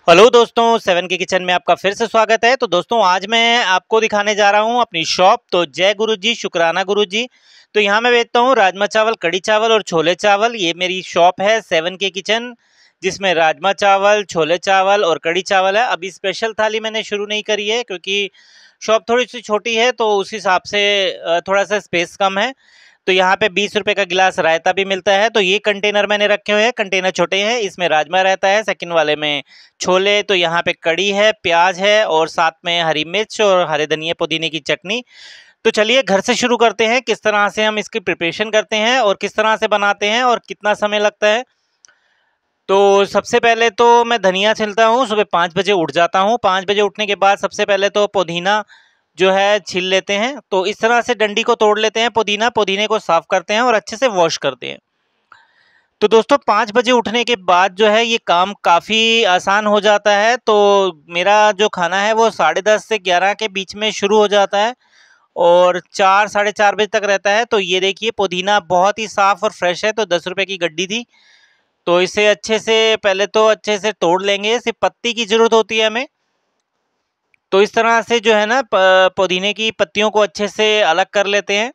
Hello दोस्तों, seven के kitchen में आपका फिर से स्वागत है। तो दोस्तों आज मैं आपको दिखाने जा रहा हूँ अपनी शॉप। तो जय गुरु जी, शुक्राना गुरु जी। तो यहाँ मैं बेचता हूँ राजमा चावल, कड़ी चावल और छोले चावल। ये मेरी शॉप है सेवन के किचन, जिसमें राजमा चावल, छोले चावल और कड़ी चावल है। अभी स्पेशल थाली मैंने शुरू नहीं करी है क्योंकि शॉप थोड़ी सी छोटी है, तो उस हिसाब से थोड़ा सा स्पेस कम है। तो यहाँ पे 20 रुपए का गिलास रायता भी मिलता है। तो ये कंटेनर मैंने रखे हुए हैं, कंटेनर छोटे हैं, इसमें राजमा रहता है, सेकंड वाले में छोले। तो यहाँ पे कड़ी है, प्याज है और साथ में हरी मिर्च और हरे धनिया पुदीने की चटनी। तो चलिए घर से शुरू करते हैं, किस तरह से हम इसकी प्रिपरेशन करते हैं और किस तरह से बनाते हैं और कितना समय लगता है। तो सबसे पहले तो मैं धनिया छिलता हूँ, सुबह 5 बजे उठ जाता हूँ। 5 बजे उठने के बाद सबसे पहले तो पुदीना जो है छील लेते हैं। तो इस तरह से डंडी को तोड़ लेते हैं, पुदीने को साफ करते हैं और अच्छे से वॉश करते हैं। तो दोस्तों 5 बजे उठने के बाद जो है ये काम काफ़ी आसान हो जाता है। तो मेरा जो खाना है वो 10:30 से 11 के बीच में शुरू हो जाता है और 4 साढ़े 4 बजे तक रहता है। तो ये देखिए पुदीना बहुत ही साफ़ और फ्रेश है, तो 10 रुपये की गड्डी थी। तो इसे अच्छे से पहले तो अच्छे से तोड़ लेंगे, सिर्फ पत्ती की ज़रूरत होती है हमें। तो इस तरह से जो है ना पुदीने की पत्तियों को अच्छे से अलग कर लेते हैं।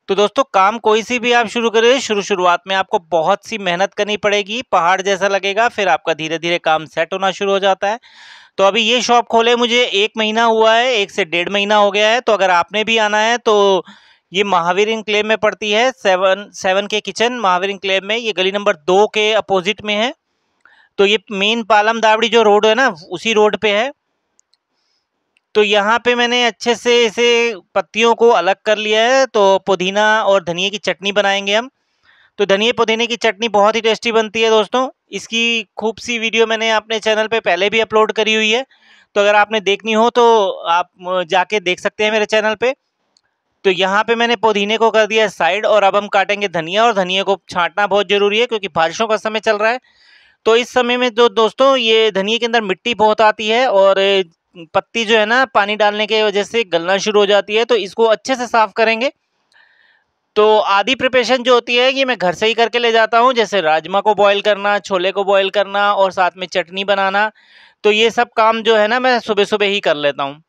तो दोस्तों काम कोई सी भी आप शुरू करें, शुरुआत में आपको बहुत सी मेहनत करनी पड़ेगी, पहाड़ जैसा लगेगा, फिर आपका धीरे धीरे काम सेट होना शुरू हो जाता है। तो अभी ये शॉप खोले मुझे 1 महीना हुआ है, 1 से 1.5 महीना हो गया है। तो अगर आपने भी आना है तो ये महावीर इनक्लेव में पड़ती है, सेवन के किचन महावीर इनक्लेव में। ये गली नंबर 2 के अपोजिट में है। तो ये मेन पालम दावड़ी जो रोड है ना, उसी रोड पे है। तो यहाँ पे मैंने अच्छे से इसे पत्तियों को अलग कर लिया है। तो पुदीना और धनिए की चटनी बनाएंगे हम। तो धनिए पुदीने की चटनी बहुत ही टेस्टी बनती है दोस्तों। इसकी खूब सी वीडियो मैंने अपने चैनल पे पहले भी अपलोड करी हुई है। तो अगर आपने देखनी हो तो आप जाके देख सकते हैं मेरे चैनल पे। तो यहाँ पे मैंने पुदीने को कर दिया साइड और अब हम काटेंगे धनिया। और धनिया को छांटना बहुत ज़रूरी है क्योंकि बारिशों का समय चल रहा है। तो इस समय में जो दोस्तों ये धनिए के अंदर मिट्टी बहुत आती है और पत्ती जो है ना पानी डालने की वजह से गलना शुरू हो जाती है। तो इसको अच्छे से साफ करेंगे। तो आधी प्रिपरेशन जो होती है ये मैं घर से ही करके ले जाता हूँ, जैसे राजमा को बॉईल करना, छोले को बॉईल करना और साथ में चटनी बनाना। तो ये सब काम जो है ना मैं सुबह सुबह ही कर लेता हूँ।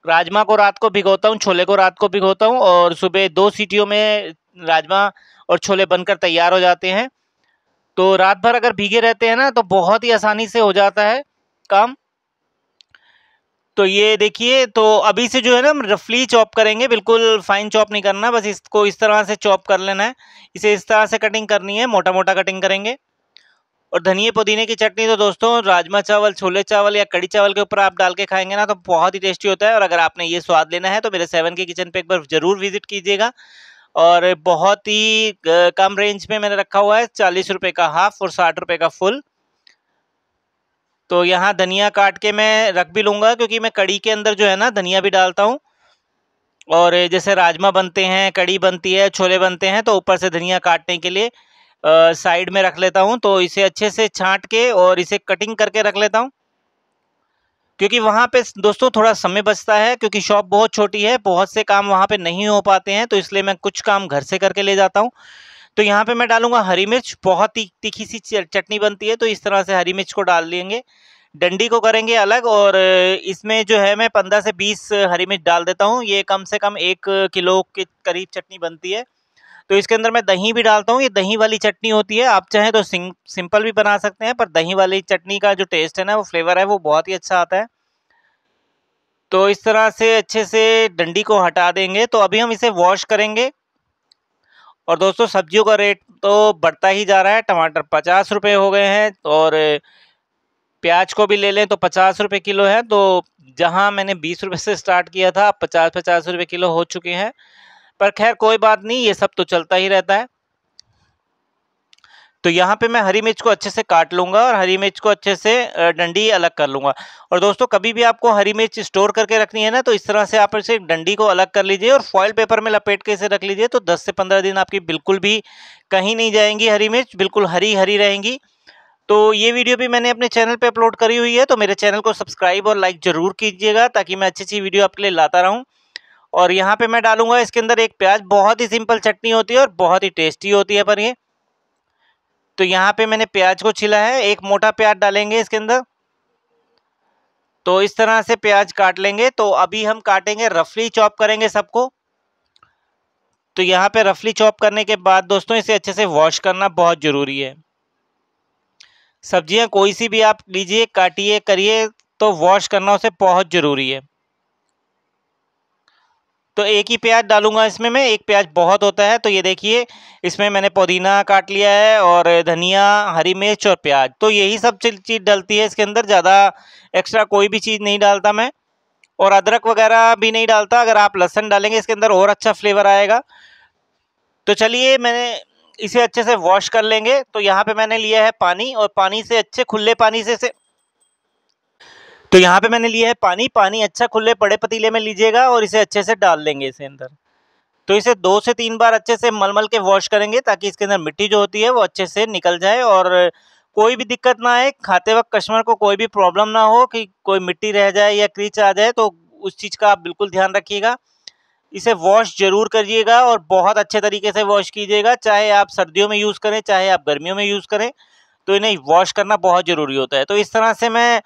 राजमा को रात को भिगोता हूँ, छोले को रात को भिगोता हूँ और सुबह 2 सीटियों में राजमा और छोले बनकर तैयार हो जाते हैं। तो रात भर अगर भीगे रहते हैं ना तो बहुत ही आसानी से हो जाता है काम। तो ये देखिए, तो अभी से जो है ना हम रफली चॉप करेंगे, बिल्कुल फाइन चॉप नहीं करना, बस इसको इस तरह से चॉप कर लेना है। इसे इस तरह से कटिंग करनी है, मोटा मोटा कटिंग करेंगे। और धनिए पुदीने की चटनी तो दोस्तों राजमा चावल, छोले चावल या कड़ी चावल के ऊपर आप डाल के खाएंगे ना तो बहुत ही टेस्टी होता है। और अगर आपने ये स्वाद लेना है तो मेरे सेवन के किचन पे एक बार जरूर विजिट कीजिएगा। और बहुत ही कम रेंज में मैंने रखा हुआ है, 40 रुपये का हाफ और 60 रुपये का फुल। तो यहाँ धनिया काट के मैं रख भी लूँगा क्योंकि मैं कड़ी के अंदर जो है ना धनिया भी डालता हूँ। और जैसे राजमा बनते हैं, कड़ी बनती है, छोले बनते हैं, तो ऊपर से धनिया काटने के लिए साइड में रख लेता हूँ। तो इसे अच्छे से छाँट के और इसे कटिंग करके रख लेता हूँ क्योंकि वहाँ पे दोस्तों थोड़ा समय बचता है, क्योंकि शॉप बहुत छोटी है, बहुत से काम वहाँ पे नहीं हो पाते हैं। तो इसलिए मैं कुछ काम घर से करके ले जाता हूँ। तो यहाँ पे मैं डालूंगा हरी मिर्च, बहुत ही तीखी सी चटनी बनती है, तो इस तरह से हरी मिर्च को डाल लेंगे। डंडी को करेंगे अलग और इसमें जो है मैं 15 से 20 हरी मिर्च डाल देता हूँ। ये कम से कम 1 किलो के करीब चटनी बनती है। तो इसके अंदर मैं दही भी डालता हूँ, ये दही वाली चटनी होती है। आप चाहें तो सिंपल भी बना सकते हैं, पर दही वाली चटनी का जो टेस्ट है ना, वो फ्लेवर है, वो बहुत ही अच्छा आता है। तो इस तरह से अच्छे से डंडी को हटा देंगे। तो अभी हम इसे वॉश करेंगे। और दोस्तों सब्जियों का रेट तो बढ़ता ही जा रहा है। टमाटर 50 रुपये हो गए हैं और प्याज को भी ले लें तो 50 रुपये किलो है। तो जहां मैंने 20 रुपये से स्टार्ट किया था, अब 50-50 रुपये किलो हो चुके हैं। पर खैर कोई बात नहीं, ये सब तो चलता ही रहता है। तो यहाँ पे मैं हरी मिर्च को अच्छे से काट लूँगा और हरी मिर्च को अच्छे से डंडी अलग कर लूँगा। और दोस्तों कभी भी आपको हरी मिर्च स्टोर करके रखनी है ना, तो इस तरह से आप इसे डंडी को अलग कर लीजिए और फॉइल पेपर में लपेट के इसे रख लीजिए। तो 10 से 15 दिन आपकी बिल्कुल भी कहीं नहीं जाएंगी, हरी मिर्च बिल्कुल हरी हरी रहेंगी। तो ये वीडियो भी मैंने अपने चैनल पे अपलोड करी हुई है, तो मेरे चैनल को सब्सक्राइब और लाइक ज़रूर कीजिएगा ताकि मैं अच्छी अच्छी वीडियो आपके लिए लाता रहूँ। और यहाँ पे मैं डालूंगा इसके अंदर एक प्याज। बहुत ही सिंपल चटनी होती है और बहुत ही टेस्टी होती है पर ये। तो यहाँ पे मैंने प्याज को छिला है, एक मोटा प्याज डालेंगे इसके अंदर। तो इस तरह से प्याज काट लेंगे। तो अभी हम काटेंगे, रफली चॉप करेंगे सबको। तो यहाँ पे रफली चॉप करने के बाद दोस्तों इसे अच्छे से वॉश करना बहुत ज़रूरी है। सब्जियां कोई सी भी आप लीजिए, काटिए, करिए, तो वॉश करना उसे बहुत ज़रूरी है। तो एक ही प्याज डालूंगा इसमें मैं, एक प्याज बहुत होता है। तो ये देखिए, इसमें मैंने पुदीना काट लिया है और धनिया, हरी मिर्च और प्याज। तो यही सब चीज़ डलती है इसके अंदर, ज़्यादा एक्स्ट्रा कोई भी चीज़ नहीं डालता मैं। और अदरक वगैरह भी नहीं डालता। अगर आप लहसुन डालेंगे इसके अंदर और अच्छा फ्लेवर आएगा। तो चलिए, मैंने इसे अच्छे से वॉश कर लेंगे। तो यहाँ पे मैंने लिया है पानी, और पानी से अच्छे खुले पानी से तो यहाँ पे मैंने लिया है पानी। पानी अच्छा खुले बड़े पतीले में लीजिएगा और इसे अच्छे से डाल देंगे इसके अंदर। तो इसे 2 से 3 बार अच्छे से मल के वॉश करेंगे, ताकि इसके अंदर मिट्टी जो होती है वो अच्छे से निकल जाए और कोई भी दिक्कत ना आए। खाते वक्त कस्टमर को कोई भी प्रॉब्लम ना हो कि कोई मिट्टी रह जाए या क्रीच आ जाए, तो उस चीज़ का आप बिल्कुल ध्यान रखिएगा। इसे वॉश जरूर करिएगा और बहुत अच्छे तरीके से वॉश कीजिएगा। चाहे आप सर्दियों में यूज़ करें, चाहे आप गर्मियों में यूज़ करें, तो इन्हें वॉश करना बहुत ज़रूरी होता है। तो इस तरह से मैं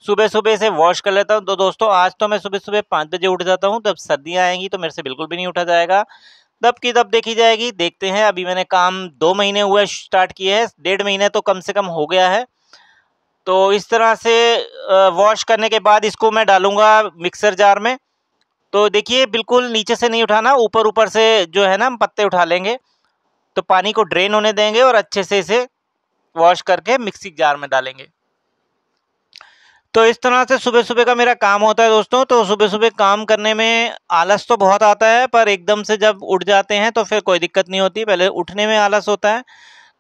सुबह सुबह से वॉश कर लेता हूँ। तो दोस्तों, आज तो मैं सुबह सुबह 5 बजे उठ जाता हूँ। तब सर्दियाँ आएंगी तो मेरे से बिल्कुल भी नहीं उठा जाएगा, तब की तब देखी जाएगी। देखते हैं, अभी मैंने काम 2 महीने हुए स्टार्ट किए हैं, 1.5 महीने तो कम से कम हो गया है। तो इस तरह से वॉश करने के बाद इसको मैं डालूंगा मिक्सर जार में। तो देखिए, बिल्कुल नीचे से नहीं उठाना, ऊपर ऊपर से जो है ना हम पत्ते उठा लेंगे। तो पानी को ड्रेन होने देंगे और अच्छे से इसे वॉश करके मिक्सी जार में डालेंगे। तो इस तरह से सुबह सुबह का मेरा काम होता है दोस्तों। तो सुबह सुबह काम करने में आलस तो बहुत आता है, पर एकदम से जब उठ जाते हैं तो फिर कोई दिक्कत नहीं होती। पहले उठने में आलस होता है,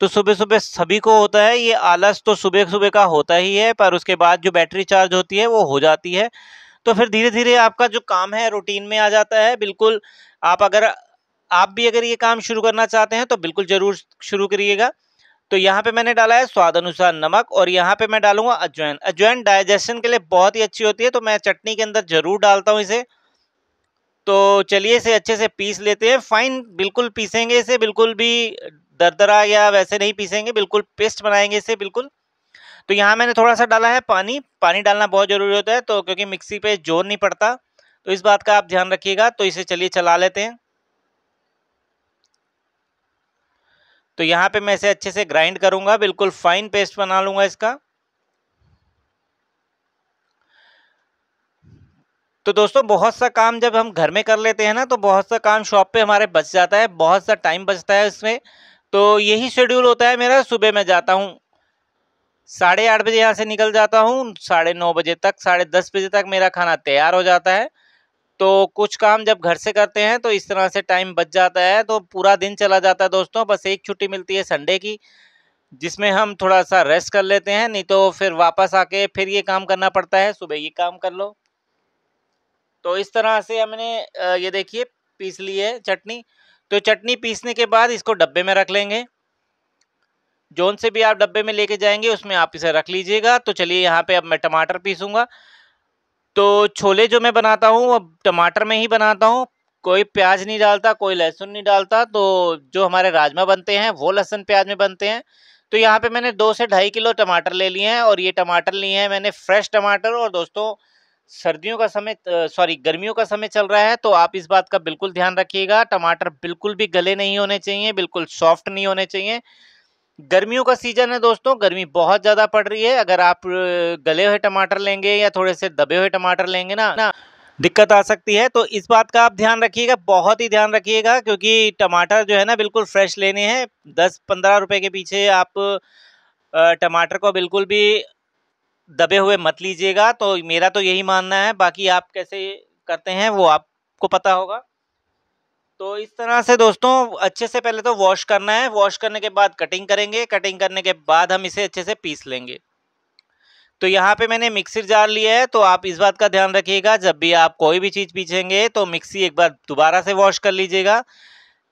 तो सुबह सुबह सभी को होता है ये आलस। तो सुबह सुबह का होता ही है, पर उसके बाद जो बैटरी चार्ज होती है वो हो जाती है। तो फिर धीरे धीरे आपका जो काम है रूटीन में आ जाता है। बिल्कुल, आप भी अगर ये काम शुरू करना चाहते हैं तो बिल्कुल ज़रूर शुरू करिएगा। तो यहाँ पे मैंने डाला है स्वाद अनुसार नमक, और यहाँ पे मैं डालूंगा अजवाइन। अजवाइन डाइजेशन के लिए बहुत ही अच्छी होती है, तो मैं चटनी के अंदर जरूर डालता हूँ इसे। तो चलिए, इसे अच्छे से पीस लेते हैं। फाइन बिल्कुल पीसेंगे इसे, बिल्कुल भी दरदरा या वैसे नहीं पीसेंगे, बिल्कुल पेस्ट बनाएंगे इसे बिल्कुल। तो यहाँ मैंने थोड़ा सा डाला है पानी। पानी डालना बहुत जरूरी होता है, तो क्योंकि मिक्सी पे जोर नहीं पड़ता, तो इस बात का आप ध्यान रखिएगा। तो इसे चलिए चला लेते हैं। तो यहाँ पे मैं इसे अच्छे से ग्राइंड करूंगा, बिल्कुल फाइन पेस्ट बना लूंगा इसका। तो दोस्तों, बहुत सा काम जब हम घर में कर लेते हैं ना, तो बहुत सा काम शॉप पे हमारे बच जाता है, बहुत सा टाइम बचता है इसमें। तो यही शेड्यूल होता है मेरा। सुबह मैं जाता हूँ 8:30 बजे, यहाँ से निकल जाता हूँ 9:30 बजे तक, 10:30 बजे तक मेरा खाना तैयार हो जाता है। तो कुछ काम जब घर से करते हैं तो इस तरह से टाइम बच जाता है, तो पूरा दिन चला जाता है दोस्तों। बस एक छुट्टी मिलती है संडे की, जिसमें हम थोड़ा सा रेस्ट कर लेते हैं, नहीं तो फिर वापस आके फिर ये काम करना पड़ता है। सुबह ये काम कर लो। तो इस तरह से हमने ये देखिए पीस ली है चटनी। तो चटनी पीसने के बाद इसको डब्बे में रख लेंगे। जोन से भी आप डब्बे में लेके जाएंगे उसमें आप इसे रख लीजिएगा। तो चलिए, यहाँ पे अब मैं टमाटर पीसूंगा। तो छोले जो मैं बनाता हूँ वो टमाटर में ही बनाता हूँ, कोई प्याज नहीं डालता, कोई लहसुन नहीं डालता। तो जो हमारे राजमा बनते हैं वो लहसुन प्याज में बनते हैं। तो यहाँ पे मैंने 2 से 2.5 किलो टमाटर ले लिए हैं, और ये टमाटर लिए हैं मैंने फ्रेश टमाटर। और दोस्तों, सर्दियों का समय, सॉरी, गर्मियों का समय चल रहा है, तो आप इस बात का बिल्कुल ध्यान रखिएगा। टमाटर बिल्कुल भी गले नहीं होने चाहिए, बिल्कुल सॉफ्ट नहीं होने चाहिए। गर्मियों का सीजन है दोस्तों, गर्मी बहुत ज़्यादा पड़ रही है। अगर आप गले हुए टमाटर लेंगे या थोड़े से दबे हुए टमाटर लेंगे ना, दिक्कत आ सकती है। तो इस बात का आप ध्यान रखिएगा, बहुत ही ध्यान रखिएगा, क्योंकि टमाटर जो है ना बिल्कुल फ्रेश लेने हैं। 10-15 रुपए के पीछे आप टमाटर को बिल्कुल भी दबे हुए मत लीजिएगा। तो मेरा तो यही मानना है, बाकी आप कैसे करते हैं वो आपको पता होगा। तो इस तरह से दोस्तों, अच्छे से पहले तो वॉश करना है। वॉश करने के बाद कटिंग करेंगे, कटिंग करने के बाद हम इसे अच्छे से पीस लेंगे। तो यहाँ पे मैंने मिक्सर जार लिया है। तो आप इस बात का ध्यान रखिएगा, जब भी आप कोई भी चीज़ पीसेंगे तो मिक्सी एक बार दोबारा से वॉश कर लीजिएगा,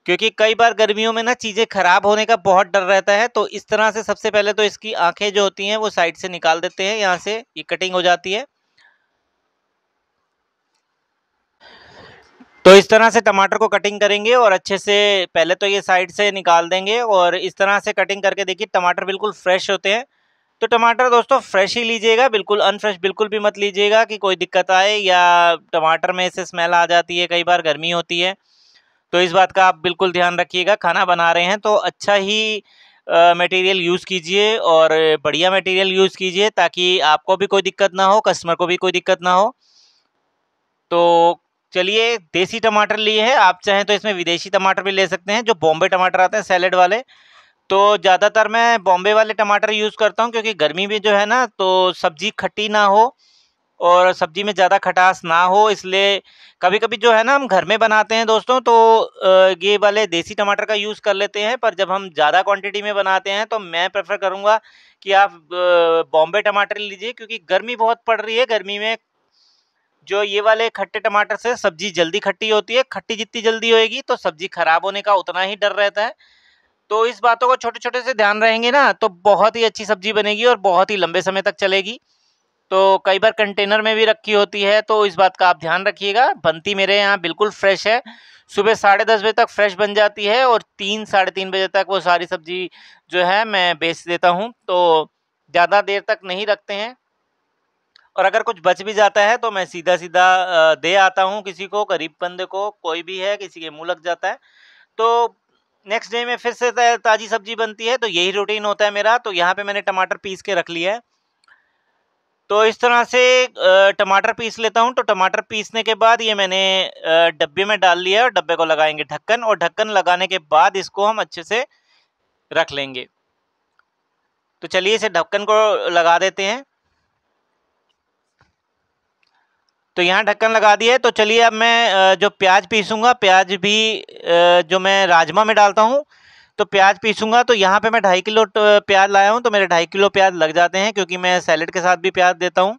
क्योंकि कई बार गर्मियों में ना चीज़ें खराब होने का बहुत डर रहता है। तो इस तरह से सबसे पहले तो इसकी आंखें जो होती हैं वो साइड से निकाल देते हैं, यहाँ से ये कटिंग हो जाती है। तो इस तरह से टमाटर को कटिंग करेंगे और अच्छे से पहले तो ये साइड से निकाल देंगे, और इस तरह से कटिंग करके देखिए टमाटर बिल्कुल फ्रेश होते हैं। तो टमाटर दोस्तों फ्रेश ही लीजिएगा, बिल्कुल अनफ्रेश बिल्कुल भी मत लीजिएगा कि कोई दिक्कत आए या टमाटर में से स्मेल आ जाती है, कई बार गर्मी होती है। तो इस बात का आप बिल्कुल ध्यान रखिएगा। खाना बना रहे हैं तो अच्छा ही मटेरियल यूज़ कीजिए और बढ़िया मटेरियल यूज़ कीजिए ताकि आपको भी कोई दिक्कत ना हो, कस्टमर को भी कोई दिक्कत ना हो। तो चलिए, देसी टमाटर लिए हैं, आप चाहें तो इसमें विदेशी टमाटर भी ले सकते हैं, जो बॉम्बे टमाटर आते हैं सैलेड वाले। तो ज़्यादातर मैं बॉम्बे वाले टमाटर यूज़ करता हूँ क्योंकि गर्मी में जो है ना, तो सब्ज़ी खट्टी ना हो और सब्ज़ी में ज़्यादा खटास ना हो, इसलिए कभी-कभी जो है ना हम घर में बनाते हैं दोस्तों, तो ये वाले देसी टमाटर का यूज़ कर लेते हैं। पर जब हम ज़्यादा क्वांटिटी में बनाते हैं तो मैं प्रेफ़र करूँगा कि आप बॉम्बे टमाटर लीजिए, क्योंकि गर्मी बहुत पड़ रही है। गर्मी में जो ये वाले खट्टे टमाटर से सब्ज़ी जल्दी खट्टी होती है, खट्टी जितनी जल्दी होएगी तो सब्ज़ी खराब होने का उतना ही डर रहता है। तो इस बातों को छोटे-छोटे से ध्यान रहेंगे ना, तो बहुत ही अच्छी सब्ज़ी बनेगी और बहुत ही लंबे समय तक चलेगी। तो कई बार कंटेनर में भी रखी होती है, तो इस बात का आप ध्यान रखिएगा। बनती मेरे यहाँ बिल्कुल फ्रेश है, सुबह 10:30 बजे तक फ्रेश बन जाती है और 3 साढ़े 3 बजे तक वो सारी सब्ज़ी जो है मैं बेच देता हूँ। तो ज़्यादा देर तक नहीं रखते हैं और अगर कुछ बच भी जाता है तो मैं सीधा-सीधा दे आता हूँ किसी को, गरीब बंदे को, कोई भी है, किसी के मुँह लग जाता है। तो नेक्स्ट डे में फिर से ताज़ी सब्ज़ी बनती है, तो यही रूटीन होता है मेरा। तो यहाँ पे मैंने टमाटर पीस के रख लिया है। तो इस तरह से टमाटर पीस लेता हूँ, तो टमाटर पीसने के बाद ये मैंने डब्बे में डाल लिया है और डब्बे को लगाएँगे ढक्कन, और ढक्कन लगाने के बाद इसको हम अच्छे से रख लेंगे। तो चलिए इसे ढक्कन को लगा देते हैं। तो यहाँ ढक्कन लगा दिया है, तो चलिए अब मैं जो प्याज पीसूँगा, प्याज भी जो मैं राजमा में डालता हूँ, तो प्याज पीसूँगा। तो यहाँ पे मैं 2.5 किलो प्याज लाया हूँ, तो मेरे 2.5 किलो प्याज लग जाते हैं क्योंकि मैं सैलेड के साथ भी प्याज देता हूँ।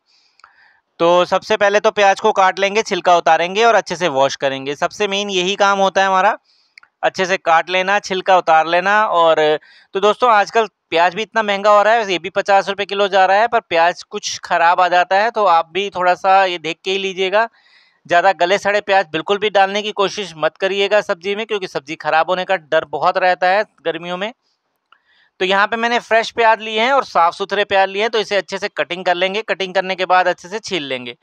तो सबसे पहले तो प्याज को काट लेंगे, छिलका उतारेंगे और अच्छे से वॉश करेंगे। सबसे मेन यही काम होता है हमारा, अच्छे से काट लेना, छिलका उतार लेना। और तो दोस्तों आजकल प्याज भी इतना महंगा हो रहा है, ये भी 50 रुपये किलो जा रहा है, पर प्याज कुछ खराब आ जाता है, तो आप भी थोड़ा सा ये देख के ही लीजिएगा। ज़्यादा गले सड़े प्याज बिल्कुल भी डालने की कोशिश मत करिएगा सब्जी में, क्योंकि सब्जी खराब होने का डर बहुत रहता है गर्मियों में। तो यहाँ पे मैंने फ्रेश प्याज लिए हैं और साफ़ सुथरे प्याज लिए हैं, तो इसे अच्छे से कटिंग कर लेंगे। कटिंग करने के बाद अच्छे से छील लेंगे।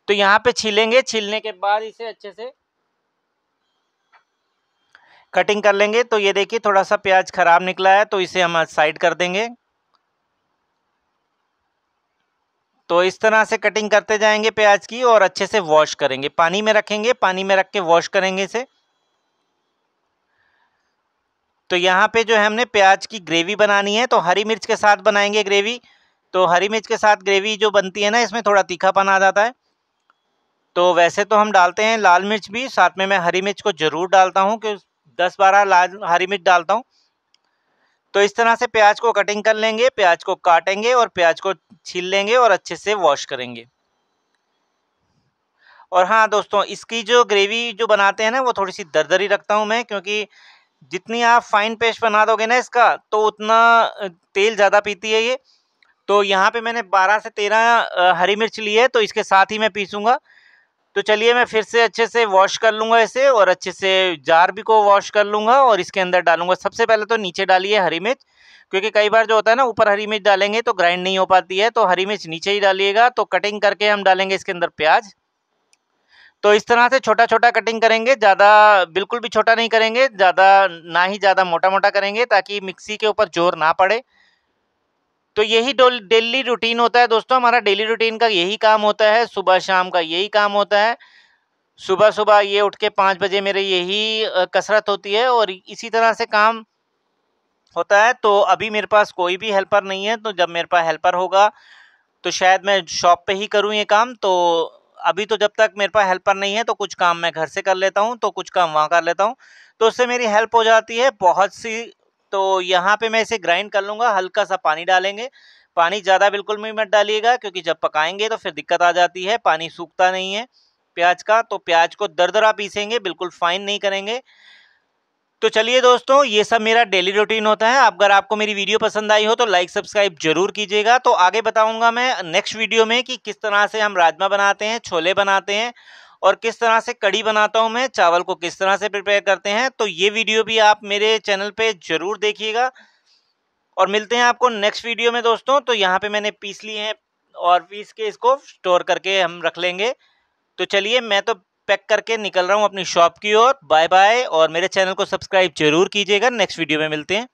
तो यहाँ पे छीलेंगे, छीलने के बाद इसे अच्छे से कटिंग कर लेंगे। तो ये देखिए थोड़ा सा प्याज खराब निकला है, तो इसे हम साइड कर देंगे। तो इस तरह से कटिंग करते जाएंगे प्याज की और अच्छे से वॉश करेंगे, पानी में रखेंगे, पानी में रख के वॉश करेंगे इसे। तो यहाँ पे जो है हमने प्याज की ग्रेवी बनानी है, तो हरी मिर्च के साथ बनाएंगे ग्रेवी। तो हरी मिर्च के साथ ग्रेवी जो बनती है ना, इसमें थोड़ा तीखापन आ जाता है। तो वैसे तो हम डालते हैं लाल मिर्च भी, साथ में मैं हरी मिर्च को ज़रूर डालता हूँ कि 10-12 लाल हरी मिर्च डालता हूँ। तो इस तरह से प्याज को कटिंग कर लेंगे, प्याज को काटेंगे और प्याज को छील लेंगे और अच्छे से वॉश करेंगे। और हाँ दोस्तों, इसकी जो ग्रेवी जो बनाते हैं ना, वो थोड़ी सी दरदरी रखता हूँ मैं, क्योंकि जितनी आप फाइन पेस्ट बना दोगे ना इसका, तो उतना तेल ज़्यादा पीती है ये। तो यहाँ पे मैंने 12 से 13 हरी मिर्च ली है, तो इसके साथ ही मैं पीसूँगा। तो चलिए मैं फिर से अच्छे से वॉश कर लूँगा इसे और अच्छे से जार भी को वॉश कर लूँगा और इसके अंदर डालूँगा। सबसे पहले तो नीचे डालिए हरी मिर्च, क्योंकि कई बार जो होता है ना, ऊपर हरी मिर्च डालेंगे तो ग्राइंड नहीं हो पाती है, तो हरी मिर्च नीचे ही डालिएगा। तो कटिंग करके हम डालेंगे इसके अंदर प्याज। तो इस तरह से छोटा-छोटा कटिंग करेंगे, ज़्यादा बिल्कुल भी छोटा नहीं करेंगे, ज़्यादा ना ही ज़्यादा मोटा-मोटा करेंगे, ताकि मिक्सी के ऊपर ज़ोर ना पड़े। तो यही डेली रूटीन होता है दोस्तों, हमारा डेली रूटीन का यही काम होता है, सुबह-शाम का यही काम होता है। सुबह-सुबह ये उठ के 5 बजे मेरे यही कसरत होती है और इसी तरह से काम होता है। तो अभी मेरे पास कोई भी हेल्पर नहीं है, तो जब मेरे पास हेल्पर होगा तो शायद मैं शॉप पे ही करूँ ये काम। तो अभी तो जब तक मेरे पास हेल्पर नहीं है, तो कुछ काम मैं घर से कर लेता हूँ, तो कुछ काम वहाँ कर लेता हूँ, तो उससे मेरी हेल्प हो जाती है बहुत सी। तो यहाँ पे मैं इसे ग्राइंड कर लूँगा, हल्का सा पानी डालेंगे। पानी ज़्यादा बिल्कुल भी मत डालिएगा, क्योंकि जब पकाएंगे तो फिर दिक्कत आ जाती है, पानी सूखता नहीं है प्याज का। तो प्याज को दरदरा पीसेंगे, बिल्कुल फाइन नहीं करेंगे। तो चलिए दोस्तों, ये सब मेरा डेली रूटीन होता है। अगर आपको मेरी वीडियो पसंद आई हो तो लाइक सब्सक्राइब जरूर कीजिएगा। तो आगे बताऊंगा मैं नेक्स्ट वीडियो में कि किस तरह से हम राजमा बनाते हैं, छोले बनाते हैं और किस तरह से कढ़ी बनाता हूं मैं, चावल को किस तरह से प्रिपेयर करते हैं। तो ये वीडियो भी आप मेरे चैनल पे जरूर देखिएगा। और मिलते हैं आपको नेक्स्ट वीडियो में दोस्तों। तो यहाँ पे मैंने पीस लिए हैं और पीस के इसको स्टोर करके हम रख लेंगे। तो चलिए मैं तो पैक करके निकल रहा हूँ अपनी शॉप की ओर। बाय बाय, और मेरे चैनल को सब्सक्राइब जरूर कीजिएगा। नेक्स्ट वीडियो में मिलते हैं।